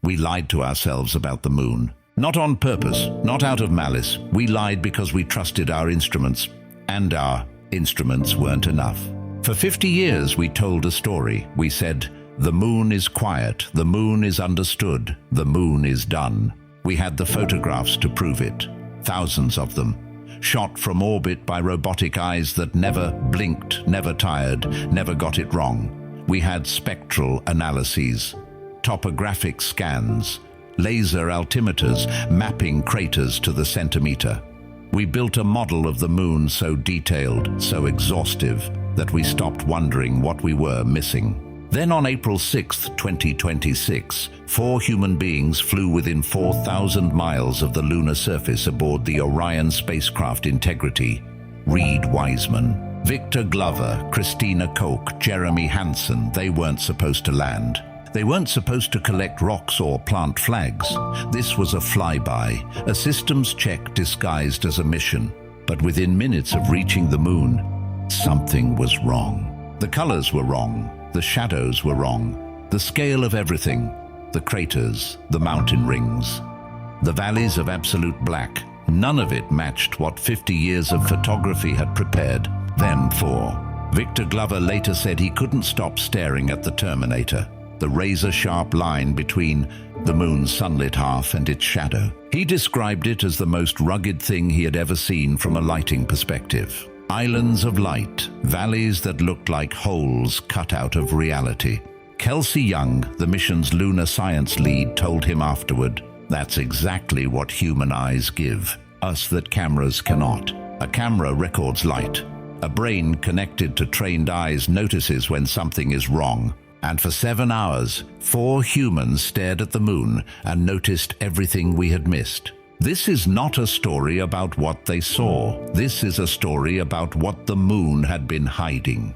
We lied to ourselves about the moon. Not on purpose, not out of malice. We lied because we trusted our instruments, and our instruments weren't enough. For 50 years we told a story. We said, the moon is quiet, the moon is understood, the moon is done. We had the photographs to prove it, thousands of them, shot from orbit by robotic eyes that never blinked, never tired, never got it wrong. We had spectral analyses, topographic scans, laser altimeters mapping craters to the centimeter. We built a model of the moon so detailed, so exhaustive, that we stopped wondering what we were missing. Then on April 6, 2026, 4 human beings flew within 4,000 miles of the lunar surface aboard the Orion spacecraft Integrity. Reed Wiseman, Victor Glover, Christina Koch, Jeremy Hansen, they weren't supposed to land. They weren't supposed to collect rocks or plant flags. This was a flyby, a systems check disguised as a mission. But within minutes of reaching the moon, something was wrong. The colors were wrong. The shadows were wrong. The scale of everything. The craters, the mountain rings, the valleys of absolute black. None of it matched what 50 years of photography had prepared them for. Victor Glover later said he couldn't stop staring at the Terminator, the razor-sharp line between the moon's sunlit half and its shadow. He described it as the most rugged thing he had ever seen from a lighting perspective. Islands of light, valleys that looked like holes cut out of reality. Kelsey Young, the mission's lunar science lead, told him afterward, "That's exactly what human eyes give us that cameras cannot. A camera records light. A brain connected to trained eyes notices when something is wrong. And for 7 hours, 4 humans stared at the moon and noticed everything we had missed." This is not a story about what they saw. This is a story about what the moon had been hiding,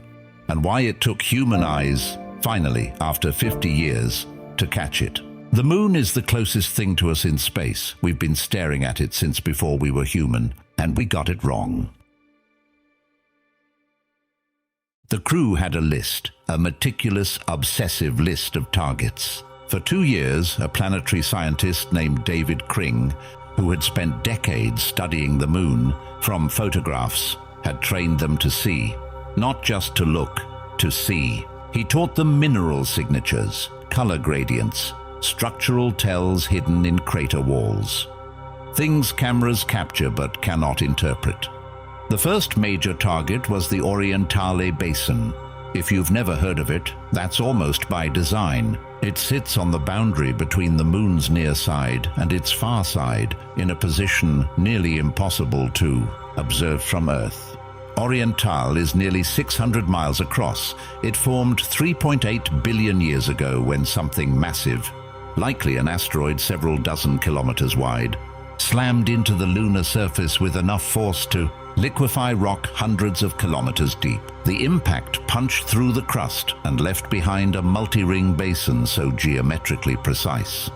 and why it took human eyes, finally, after 50 years, to catch it. The moon is the closest thing to us in space. We've been staring at it since before we were human, and we got it wrong. The crew had a list, a meticulous, obsessive list of targets. For 2 years, a planetary scientist named David Kring, who had spent decades studying the moon from photographs, had trained them to see. Not just to look, to see. He taught them mineral signatures, color gradients, structural tells hidden in crater walls. Things cameras capture but cannot interpret. The first major target was the Orientale Basin. If you've never heard of it, that's almost by design. It sits on the boundary between the moon's near side and its far side, in a position nearly impossible to observe from Earth. Orientale is nearly 600 miles across. It formed 3.8 billion years ago when something massive, likely an asteroid several dozen kilometers wide, slammed into the lunar surface with enough force to liquefy rock hundreds of kilometers deep. The impact punched through the crust and left behind a multi-ring basin so geometrically precise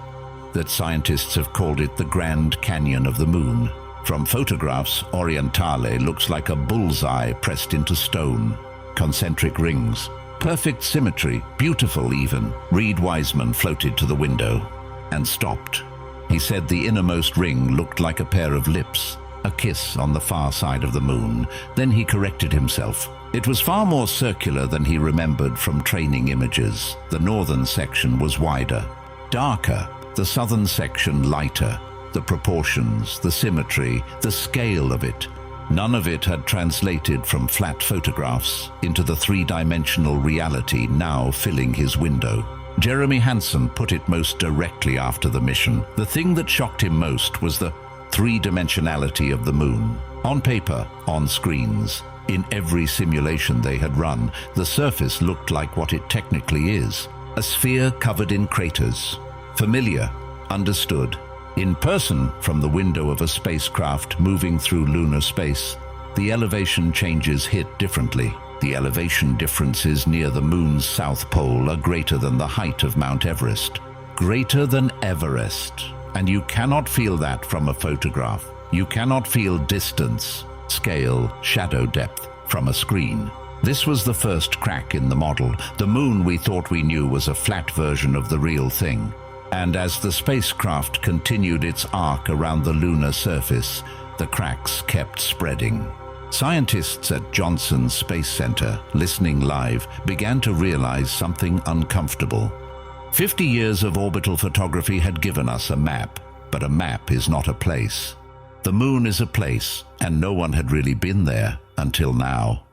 that scientists have called it the Grand Canyon of the Moon. From photographs, Orientale looks like a bullseye pressed into stone. Concentric rings, perfect symmetry, beautiful even. Reed Wiseman floated to the window and stopped. He said the innermost ring looked like a pair of lips, a kiss on the far side of the moon. Then he corrected himself. It was far more circular than he remembered from training images. The northern section was wider, darker, the southern section lighter. The proportions, the symmetry, the scale of it, none of it had translated from flat photographs into the 3-dimensional reality now filling his window. Jeremy Hansen put it most directly after the mission. The thing that shocked him most was the 3-dimensionality of the moon. On paper, on screens, in every simulation they had run, the surface looked like what it technically is. A sphere covered in craters. Familiar, understood. In person, from the window of a spacecraft moving through lunar space, the elevation changes hit differently. The elevation differences near the moon's south pole are greater than the height of Mount Everest. Greater than Everest. And you cannot feel that from a photograph. You cannot feel distance, scale, shadow depth from a screen. This was the first crack in the model. The moon we thought we knew was a flat version of the real thing. And as the spacecraft continued its arc around the lunar surface, the cracks kept spreading. Scientists at Johnson Space Center, listening live, began to realize something uncomfortable. 50 years of orbital photography had given us a map, but a map is not a place. The moon is a place, and no one had really been there until now.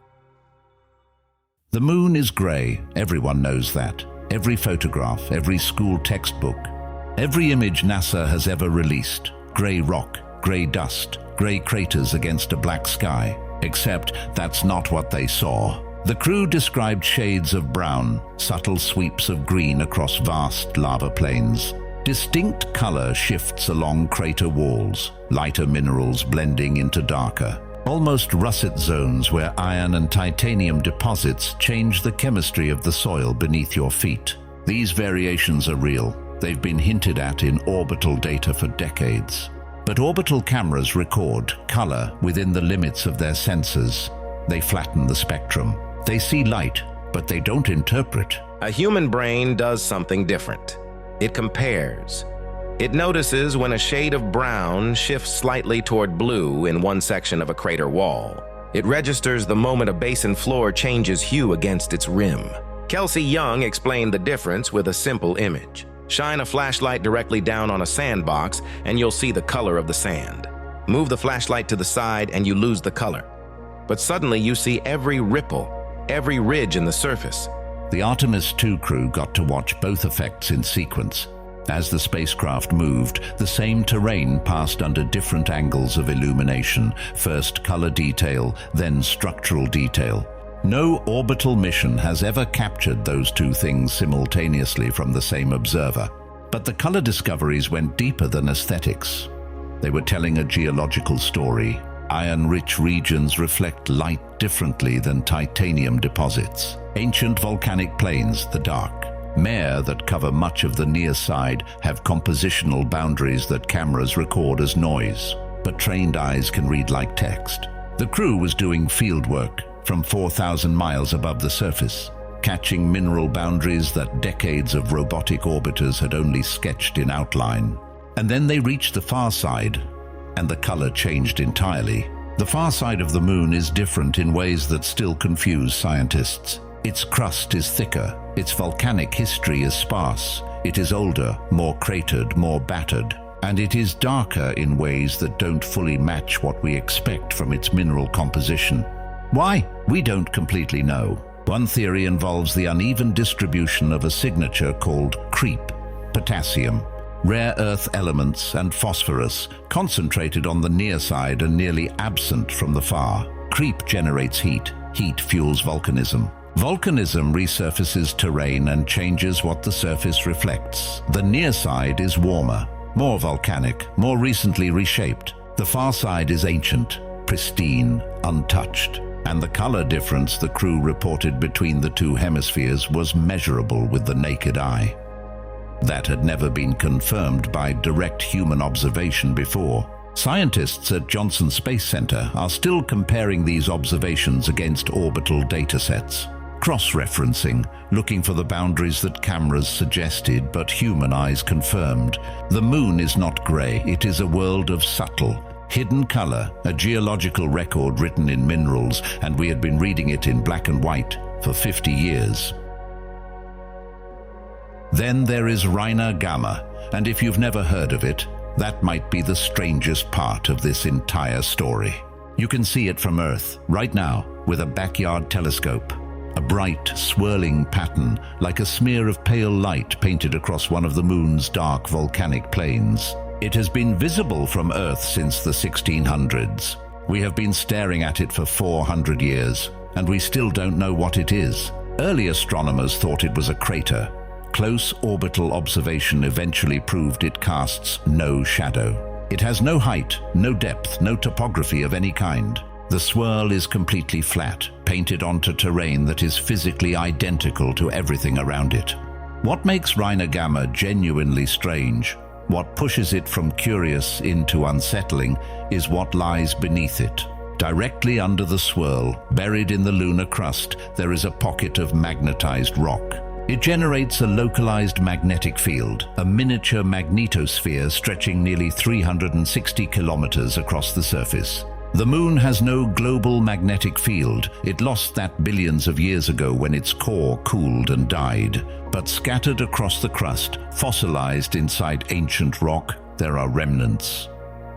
The moon is gray, everyone knows that. Every photograph, every school textbook, every image NASA has ever released. Gray rock, gray dust, gray craters against a black sky. Except that's not what they saw. The crew described shades of brown, subtle sweeps of green across vast lava plains. Distinct color shifts along crater walls, lighter minerals blending into darker, almost russet zones where iron and titanium deposits change the chemistry of the soil beneath your feet. These variations are real. They've been hinted at in orbital data for decades. But orbital cameras record color within the limits of their sensors. They flatten the spectrum. They see light, but they don't interpret. A human brain does something different. It compares. It notices when a shade of brown shifts slightly toward blue in one section of a crater wall. It registers the moment a basin floor changes hue against its rim. Kelsey Young explained the difference with a simple image. Shine a flashlight directly down on a sandbox and you'll see the color of the sand. Move the flashlight to the side and you lose the color. But suddenly you see every ripple, every ridge in the surface. The Artemis II crew got to watch both effects in sequence. As the spacecraft moved, the same terrain passed under different angles of illumination, first color detail, then structural detail. No orbital mission has ever captured those two things simultaneously from the same observer. But the color discoveries went deeper than aesthetics. They were telling a geological story. Iron-rich regions reflect light differently than titanium deposits. Ancient volcanic plains, the dark mare that cover much of the near side, have compositional boundaries that cameras record as noise, but trained eyes can read like text. The crew was doing field work from 4,000 miles above the surface, catching mineral boundaries that decades of robotic orbiters had only sketched in outline. And then they reached the far side, and the color changed entirely. The far side of the moon is different in ways that still confuse scientists. Its crust is thicker, its volcanic history is sparse, it is older, more cratered, more battered, and it is darker in ways that don't fully match what we expect from its mineral composition. Why? We don't completely know. One theory involves the uneven distribution of a signature called creep, potassium, rare earth elements and phosphorus concentrated on the near side and nearly absent from the far. Creep generates heat. Heat fuels volcanism. Volcanism resurfaces terrain and changes what the surface reflects. The near side is warmer, more volcanic, more recently reshaped. The far side is ancient, pristine, untouched. And the color difference the crew reported between the two hemispheres was measurable with the naked eye. That had never been confirmed by direct human observation before. Scientists at Johnson Space Center are still comparing these observations against orbital datasets, cross-referencing, looking for the boundaries that cameras suggested but human eyes confirmed. The moon is not gray, it is a world of subtle, hidden color, a geological record written in minerals, and we had been reading it in black and white for 50 years. Then there is Rhina Gamma, and if you've never heard of it, that might be the strangest part of this entire story. You can see it from Earth, right now, with a backyard telescope. A bright, swirling pattern, like a smear of pale light painted across one of the moon's dark volcanic plains. It has been visible from Earth since the 1600s. We have been staring at it for 400 years, and we still don't know what it is. Early astronomers thought it was a crater. Close orbital observation eventually proved it casts no shadow. It has no height, no depth, no topography of any kind. The swirl is completely flat, painted onto terrain that is physically identical to everything around it. What makes Rhina Gamma genuinely strange, what pushes it from curious into unsettling, is what lies beneath it. Directly under the swirl, buried in the lunar crust, there is a pocket of magnetized rock. It generates a localized magnetic field, a miniature magnetosphere stretching nearly 360 kilometers across the surface. The Moon has no global magnetic field. It lost that billions of years ago when its core cooled and died. But scattered across the crust, fossilized inside ancient rock, there are remnants.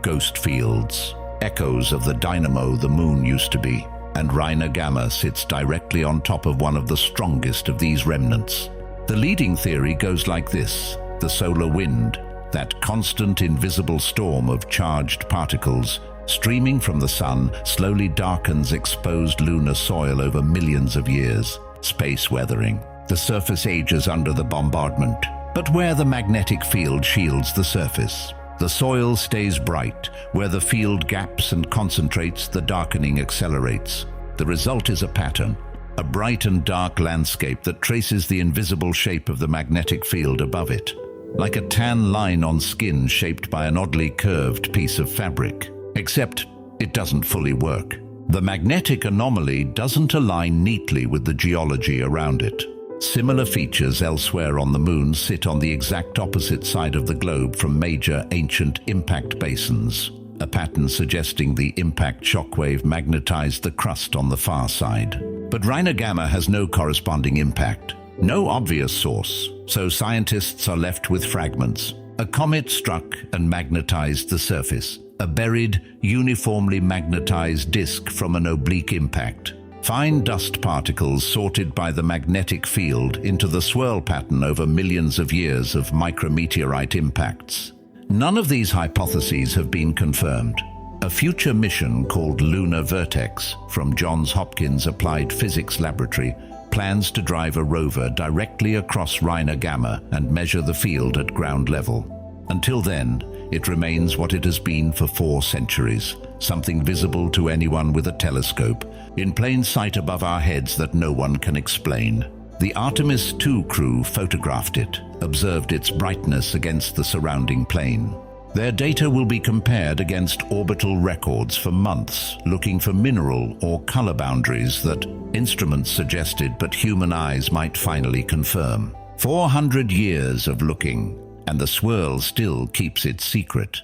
Ghost fields, echoes of the dynamo the Moon used to be. And Reiner Gamma sits directly on top of one of the strongest of these remnants. The leading theory goes like this: the solar wind, that constant invisible storm of charged particles streaming from the sun, slowly darkens exposed lunar soil over millions of years. Space weathering. The surface ages under the bombardment, but where the magnetic field shields the surface, the soil stays bright. Where the field gaps and concentrates, the darkening accelerates. The result is a pattern, a bright and dark landscape that traces the invisible shape of the magnetic field above it, like a tan line on skin shaped by an oddly curved piece of fabric. Except it doesn't fully work. The magnetic anomaly doesn't align neatly with the geology around it. Similar features elsewhere on the Moon sit on the exact opposite side of the globe from major ancient impact basins, a pattern suggesting the impact shockwave magnetized the crust on the far side. But Reiner Gamma has no corresponding impact, no obvious source, so scientists are left with fragments. A comet struck and magnetized the surface, a buried, uniformly magnetized disk from an oblique impact. Fine dust particles sorted by the magnetic field into the swirl pattern over millions of years of micrometeorite impacts. None of these hypotheses have been confirmed. A future mission called Lunar Vertex from Johns Hopkins Applied Physics Laboratory plans to drive a rover directly across Reiner Gamma and measure the field at ground level. Until then, it remains what it has been for 4 centuries, something visible to anyone with a telescope, in plain sight above our heads that no one can explain. The Artemis II crew photographed it, observed its brightness against the surrounding plane. Their data will be compared against orbital records for months, looking for mineral or color boundaries that instruments suggested but human eyes might finally confirm. 400 years of looking, and the swirl still keeps its secret.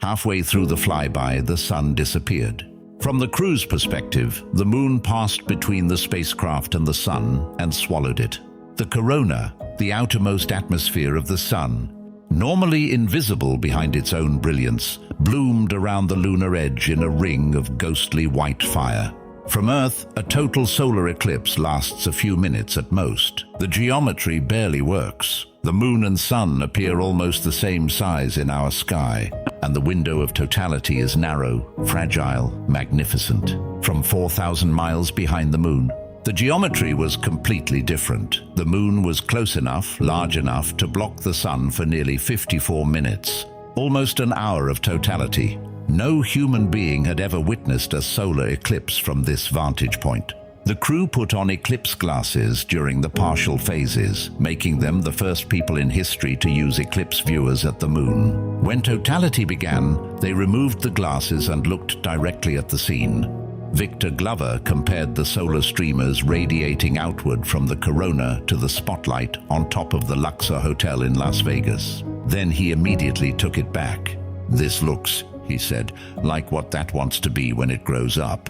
Halfway through the flyby, the sun disappeared. From the crew's perspective, the Moon passed between the spacecraft and the sun and swallowed it. The corona, the outermost atmosphere of the sun, normally invisible behind its own brilliance, bloomed around the lunar edge in a ring of ghostly white fire. From Earth, a total solar eclipse lasts a few minutes at most. The geometry barely works. The Moon and Sun appear almost the same size in our sky, and the window of totality is narrow, fragile, magnificent. From 4,000 miles behind the Moon, the geometry was completely different. The Moon was close enough, large enough to block the Sun for nearly 54 minutes, almost an hour of totality. No human being had ever witnessed a solar eclipse from this vantage point. The crew put on eclipse glasses during the partial phases, making them the first people in history to use eclipse viewers at the Moon. When totality began, they removed the glasses and looked directly at the scene. Victor Glover compared the solar streamers radiating outward from the corona to the spotlight on top of the Luxor Hotel in Las Vegas. Then he immediately took it back. "This looks," he said, "like what that wants to be when it grows up."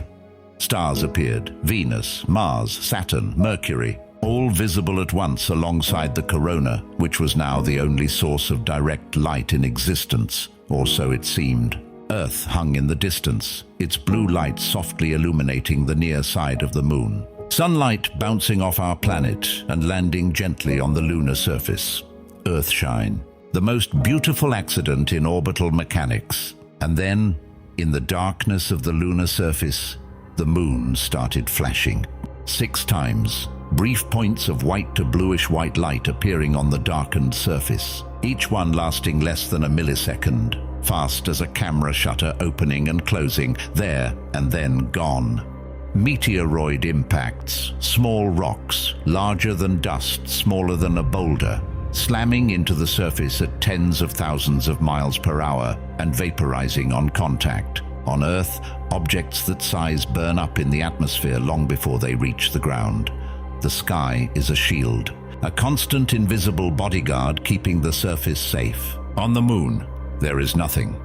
Stars appeared: Venus, Mars, Saturn, Mercury, all visible at once alongside the corona, which was now the only source of direct light in existence, or so it seemed. Earth hung in the distance, its blue light softly illuminating the near side of the Moon. Sunlight bouncing off our planet and landing gently on the lunar surface. Earthshine, the most beautiful accident in orbital mechanics. And then, in the darkness of the lunar surface, the Moon started flashing. 6 times, brief points of white to bluish-white light appearing on the darkened surface, each one lasting less than a millisecond, fast as a camera shutter opening and closing, there and then gone. Meteoroid impacts, small rocks, larger than dust, smaller than a boulder, slamming into the surface at tens of thousands of miles per hour and vaporizing on contact. On Earth, objects that size burn up in the atmosphere long before they reach the ground. the sky is a shield, a constant invisible bodyguard keeping the surface safe. On the moon, there is nothing.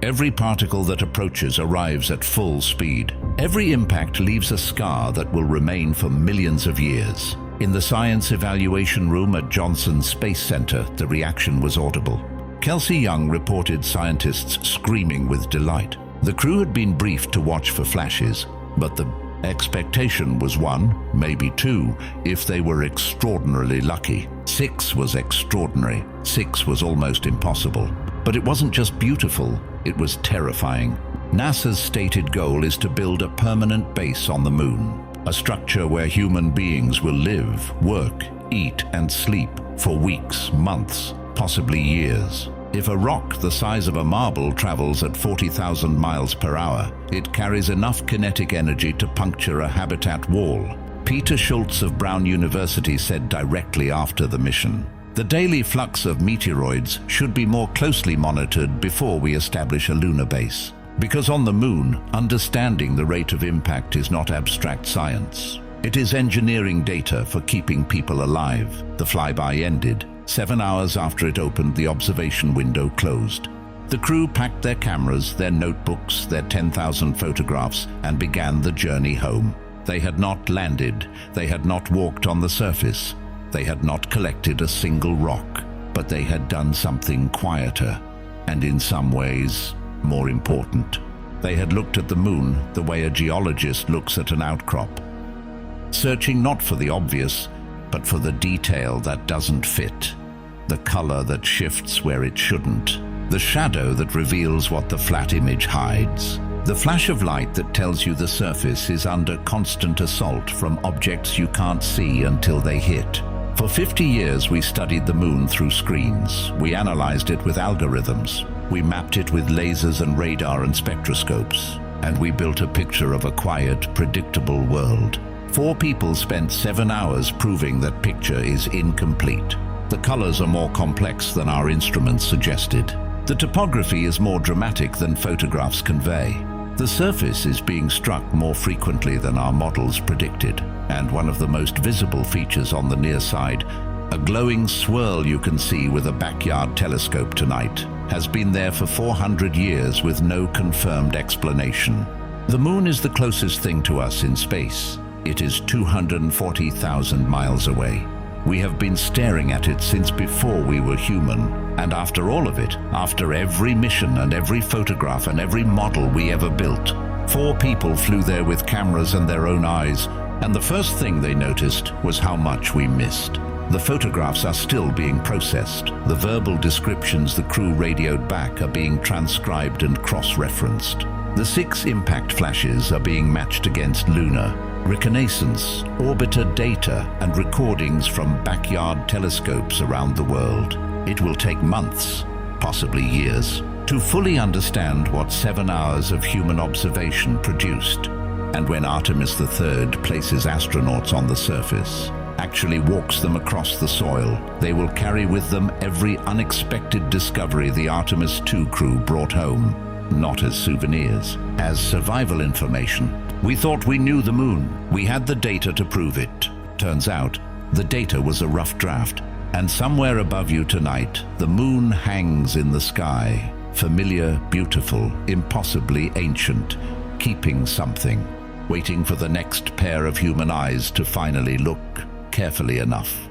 Every particle that approaches arrives at full speed. Every impact leaves a scar that will remain for millions of years. In the science evaluation room at Johnson Space Center, the reaction was audible. Kelsey Young reported scientists screaming with delight. The crew had been briefed to watch for flashes, but the expectation was 1, maybe 2, if they were extraordinarily lucky. 6 was extraordinary. 6 was almost impossible. But it wasn't just beautiful, it was terrifying. NASA's stated goal is to build a permanent base on the moon, a structure where human beings will live, work, eat, and sleep for weeks, months, possibly years. If a rock the size of a marble travels at 40,000 miles per hour, it carries enough kinetic energy to puncture a habitat wall. Peter Schultz of Brown University said directly after the mission, "The daily flux of meteoroids should be more closely monitored before we establish a lunar base. Because on the moon, understanding the rate of impact is not abstract science. It is engineering data for keeping people alive." The flyby ended. 7 hours after it opened, the observation window closed. The crew packed their cameras, their notebooks, their 10,000 photographs, and began the journey home. They had not landed. They had not walked on the surface. They had not collected a single rock. But they had done something quieter, and in some ways, more important. They had looked at the moon the way a geologist looks at an outcrop, searching not for the obvious, but for the detail that doesn't fit, the color that shifts where it shouldn't, the shadow that reveals what the flat image hides, the flash of light that tells you the surface is under constant assault from objects you can't see until they hit. For 50 years we studied the moon through screens. We analyzed it with algorithms. We mapped it with lasers and radar and spectroscopes. And we built a picture of a quiet, predictable world. 4 people spent 7 hours proving that picture is incomplete. The colors are more complex than our instruments suggested. The topography is more dramatic than photographs convey. The surface is being struck more frequently than our models predicted. And one of the most visible features on the near side, a glowing swirl you can see with a backyard telescope tonight, has been there for 400 years with no confirmed explanation. The moon is the closest thing to us in space. It is 240,000 miles away. We have been staring at it since before we were human. And after all of it, after every mission and every photograph and every model we ever built, 4 people flew there with cameras and their own eyes, and the first thing they noticed was how much we missed. The photographs are still being processed. The verbal descriptions the crew radioed back are being transcribed and cross-referenced. The 6 impact flashes are being matched against lunar, reconnaissance, orbiter data, and recordings from backyard telescopes around the world. It will take months, possibly years, to fully understand what 7 hours of human observation produced. And when Artemis III places astronauts on the surface, actually walks them across the soil, they will carry with them every unexpected discovery the Artemis II crew brought home, not as souvenirs, as survival information. We thought we knew the moon. We had the data to prove it. Turns out, the data was a rough draft. And somewhere above you tonight, the moon hangs in the sky, familiar, beautiful, impossibly ancient, keeping something, waiting for the next pair of human eyes to finally look carefully enough.